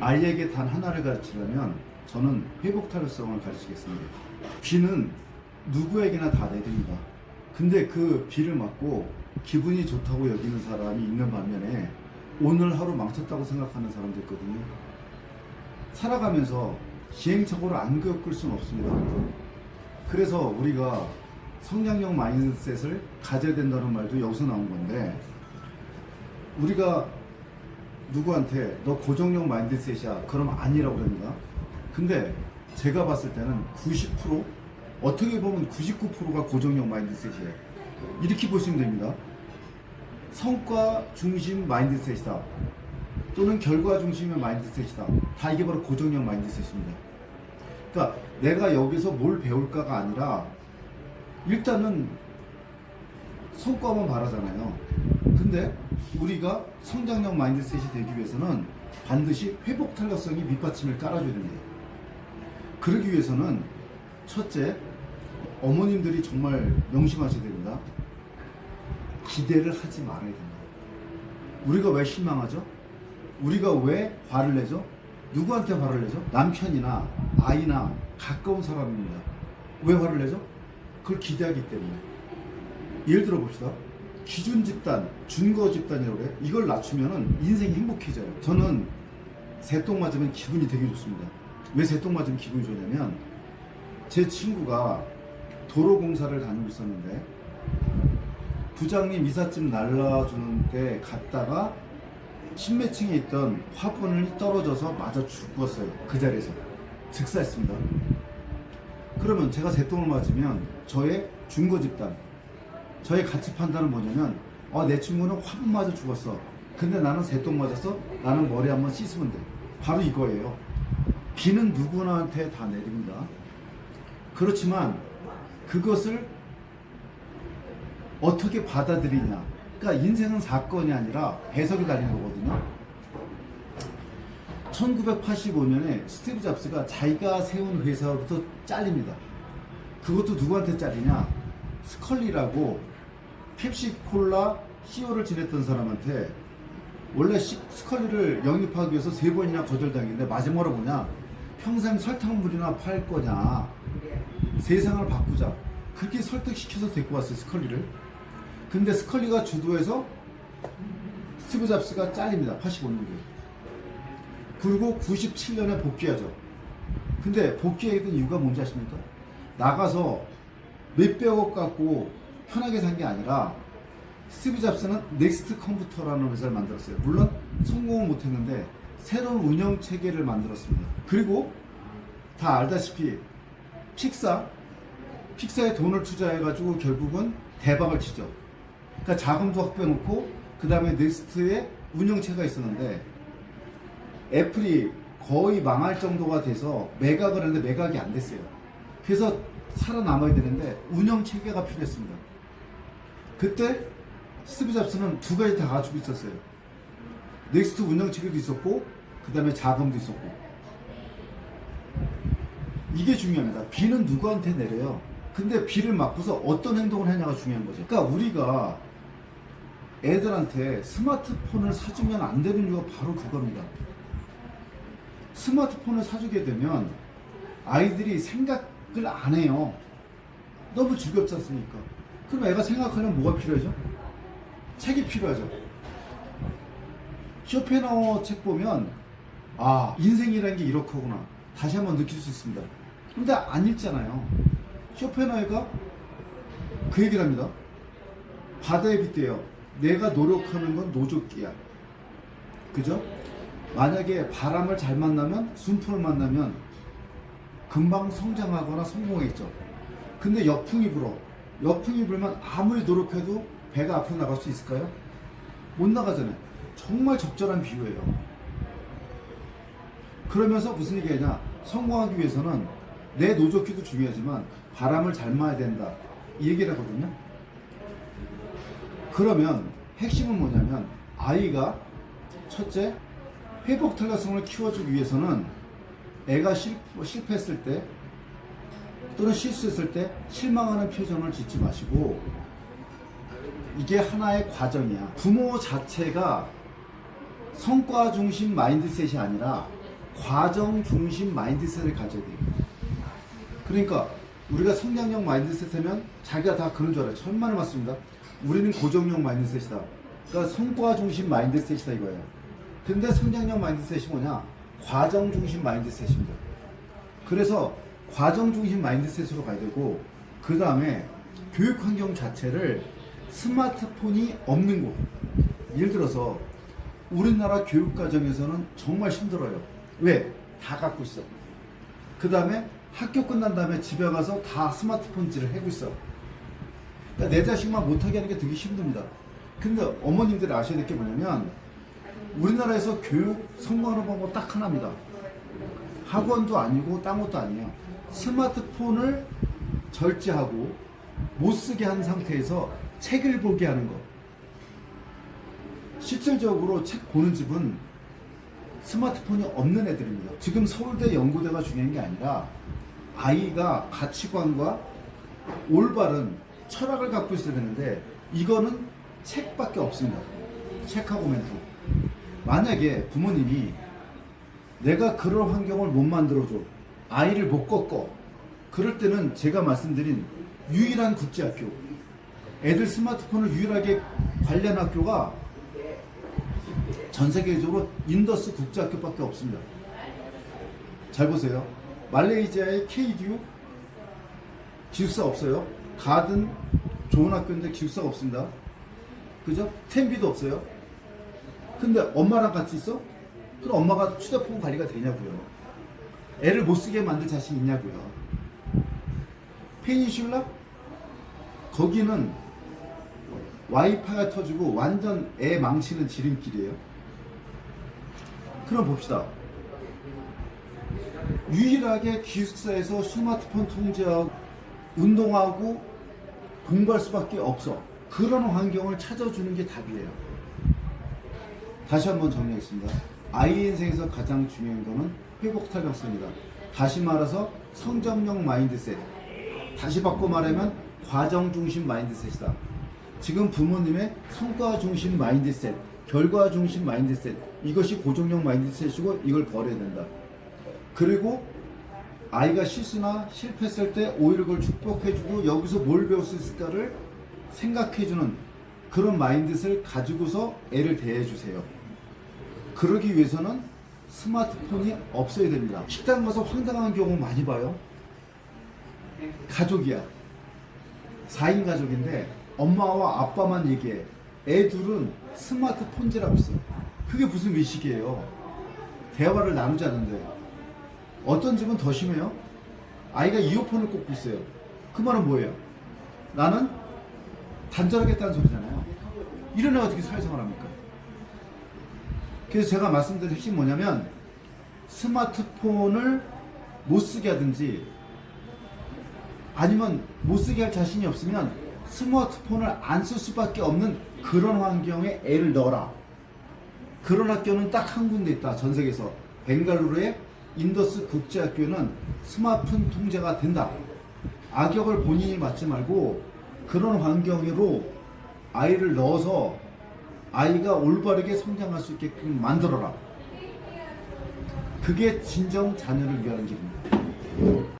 아이에게 단 하나를 가르치려면 저는 회복 탄력성을 가르치겠습니다. 비는 누구에게나 다 내립니다. 근데 그 비를 맞고 기분이 좋다고 여기는 사람이 있는 반면에 오늘 하루 망쳤다고 생각하는 사람도 있거든요. 살아가면서 시행착오를 안 겪을 수는 없습니다. 그래서 우리가 성장형 마인드셋을 가져야 된다는 말도 여기서 나온 건데, 우리가 누구한테 너 고정형 마인드셋이야 그러면 아니라고 그럽니다. 근데 제가 봤을 때는 90%, 어떻게 보면 99%가 고정형 마인드셋이에요. 이렇게 보시면 됩니다. 성과 중심 마인드셋이다 또는 결과 중심의 마인드셋이다, 다 이게 바로 고정형 마인드셋입니다. 그러니까 내가 여기서 뭘 배울까가 아니라 일단은 성과만 바라잖아요. 근데 우리가 성장형 마인드셋이 되기 위해서는 반드시 회복 탄력성이 밑받침을 깔아줘야 됩니다. 그러기 위해서는 첫째, 어머님들이 정말 명심하셔야 됩니다. 기대를 하지 말아야 됩니다. 우리가 왜 실망하죠? 우리가 왜 화를 내죠? 누구한테 화를 내죠? 남편이나 아이나 가까운 사람입니다. 왜 화를 내죠? 그걸 기대하기 때문에. 예를 들어 봅시다. 기준 집단, 준거 집단이라고 해요. 이걸 낮추면 인생이 행복해져요. 저는 새똥 맞으면 기분이 되게 좋습니다. 왜 새똥 맞으면 기분이 좋냐면, 제 친구가 도로공사를 다니고 있었는데 부장님 이삿짐 날라주는 때 갔다가 십몇 층에 있던 화분이 떨어져서 맞아 죽었어요. 그 자리에서 즉사했습니다. 그러면 제가 새똥을 맞으면 저의 준거 집단, 저의 가치 판단은 뭐냐면, 내 친구는 화분 맞아 죽었어. 근데 나는 새똥 맞았어. 나는 머리 한번 씻으면 돼. 바로 이거예요. 비는 누구나한테 다 내립니다. 그렇지만 그것을 어떻게 받아들이냐, 그러니까 인생은 사건이 아니라 해석이 달린 거거든요. 1985년에 스티브 잡스가 자기가 세운 회사부터 잘립니다. 그것도 누구한테 잘리냐? 스컬리라고 펩시콜라 CEO를 지냈던 사람한테, 원래 스컬리를 영입하기 위해서 3번이나 거절당했는데 마지막으로 뭐냐? 평생 설탕물이나 팔 거냐? 세상을 바꾸자. 그렇게 설득시켜서 데리고 왔어요, 스컬리를. 근데 스컬리가 주도해서 스티브 잡스가 잘립니다. 85년도에. 그리고 97년에 복귀하죠. 근데 복귀했던 이유가 뭔지 아십니까? 나가서 몇백억 갖고 편하게 산 게 아니라 스티브 잡스는 넥스트 컴퓨터라는 회사를 만들었어요. 물론 성공은 못했는데 새로운 운영 체계를 만들었습니다. 그리고 다 알다시피 픽사에 돈을 투자해가지고 결국은 대박을 치죠. 그러니까 자금도 확보해놓고 그 다음에 넥스트의 운영체가 있었는데, 애플이 거의 망할 정도가 돼서 매각을 했는데 매각이 안 됐어요. 그래서 살아남아야 되는데 운영체계가 필요했습니다. 그때 스티브 잡스는 두 가지 다 가지고 있었어요. 넥스트 운영체계도 있었고 그 다음에 자금도 있었고. 이게 중요합니다. 비는 누구한테 내려요? 근데 비를 맞고서 어떤 행동을 하냐가 중요한 거죠. 그러니까 우리가 애들한테 스마트폰을 사주면 안 되는 이유가 바로 그겁니다. 스마트폰을 사주게 되면 아이들이 생각을 안 해요. 너무 즐겁지 않습니까? 그럼 애가 생각하려면 뭐가 필요하죠? 책이 필요하죠. 쇼펜하우어 책 보면 인생이라는 게 이렇구나 다시 한번 느낄 수 있습니다. 근데 안 읽잖아요. 쇼펜하우어가 그 얘기를 합니다. 바다에 빗대요. 내가 노력하는 건 노조끼야. 그죠? 만약에 바람을 잘 만나면, 순풍을 만나면 금방 성장하거나 성공했죠. 근데 역풍이 불어. 역풍이 불면 아무리 노력해도 배가 앞으로 나갈 수 있을까요? 못 나가잖아요. 정말 적절한 비유예요. 그러면서 무슨 얘기하냐? 성공하기 위해서는 내 노조끼도 중요하지만 바람을 잘 맞아야 된다, 이 얘기를 하거든요. 그러면 핵심은 뭐냐면, 아이가 첫째, 회복 탄력성을 키워주기 위해서는 애가 실패했을 때 또는 실수했을 때 실망하는 표정을 짓지 마시고, 이게 하나의 과정이야. 부모 자체가 성과 중심 마인드셋이 아니라 과정 중심 마인드셋을 가져야 돼요. 그러니까 우리가 성장형 마인드셋이면 자기가 다 그런 줄 알아요. 천만에 맞습니다. 우리는 고정형 마인드셋이다. 그러니까 성과 중심 마인드셋이다 이거예요. 근데 성장형 마인드셋이 뭐냐? 과정 중심 마인드셋입니다. 그래서 과정 중심 마인드셋으로 가야 되고, 그 다음에 교육 환경 자체를 스마트폰이 없는 곳. 예를 들어서 우리나라 교육 과정에서는 정말 힘들어요. 왜? 다 갖고 있어. 그 다음에 학교 끝난 다음에 집에 가서 다 스마트폰질을 하고 있어. 그러니까 내 자식만 못하게 하는 게 되게 힘듭니다. 근데 어머님들이 아셔야 될 게 뭐냐면, 우리나라에서 교육 성공하는 방법 딱 하나입니다. 학원도 아니고 딴 것도 아니에요. 스마트폰을 절제하고 못 쓰게 한 상태에서 책을 보게 하는 거. 실질적으로 책 보는 집은 스마트폰이 없는 애들입니다. 지금 서울대 연구대가 중요한 게 아니라 아이가 가치관과 올바른 철학을 갖고 있어야 되는데, 이거는 책밖에 없습니다. 책하고 멘트. 만약에 부모님이 내가 그런 환경을 못 만들어줘, 아이를 못 꺾어, 그럴 때는 제가 말씀드린 유일한 국제학교, 애들 스마트폰을 유일하게 관련 학교가 전 세계적으로 인더스 국제학교밖에 없습니다. 잘 보세요. 말레이시아의 KDU 기숙사 없어요. 가든 좋은 학교인데 기숙사가 없습니다. 그죠? 텐비도 없어요. 근데 엄마랑 같이 있어? 그럼 엄마가 휴대폰 관리가 되냐고요. 애를 못 쓰게 만들 자신 있냐고요. 페니슐라? 거기는 와이파이가 터지고 완전 애 망치는 지름길이에요. 그럼 봅시다. 유일하게 기숙사에서 스마트폰 통제하고 운동하고 공부할 수밖에 없어. 그런 환경을 찾아주는 게 답이에요. 다시 한번 정리하겠습니다. 아이 인생에서 가장 중요한 거는 회복 탄력성입니다. 다시 말해서 성장형 마인드셋. 다시 바꿔 말하면 과정 중심 마인드셋이다. 지금 부모님의 성과 중심 마인드셋, 결과 중심 마인드셋, 이것이 고정형 마인드셋이고, 이걸 버려야 된다. 그리고 아이가 실수나 실패했을 때 오히려 그걸 축복해주고 여기서 뭘 배울 수 있을까를 생각해주는 그런 마인드셋을 가지고서 애를 대해주세요. 그러기 위해서는 스마트폰이 없어야 됩니다. 식당 가서 황당한 경우 많이 봐요. 가족이야. 4인 가족인데 엄마와 아빠만 얘기해. 애들은 스마트폰질하고 있어. 그게 무슨 의식이에요? 대화를 나누지 않는데. 어떤 집은 더 심해요. 아이가 이어폰을 꽂고 있어요. 그 말은 뭐예요? 나는 단절하겠다는 소리잖아요. 이런 애가 어떻게 사회생활 합니까? 그래서 제가 말씀드린 핵심 뭐냐면, 스마트폰을 못 쓰게 하든지, 아니면 못 쓰게 할 자신이 없으면 스마트폰을 안 쓸 수밖에 없는 그런 환경에 애를 넣어라. 그런 학교는 딱 한 군데 있다. 전 세계에서. 벵갈루루의 인더스 국제학교는 스마트폰 통제가 된다. 악역을 본인이 맡지 말고 그런 환경으로 아이를 넣어서 아이가 올바르게 성장할 수 있게끔 만들어라. 그게 진정 자녀를 위한 길입니다.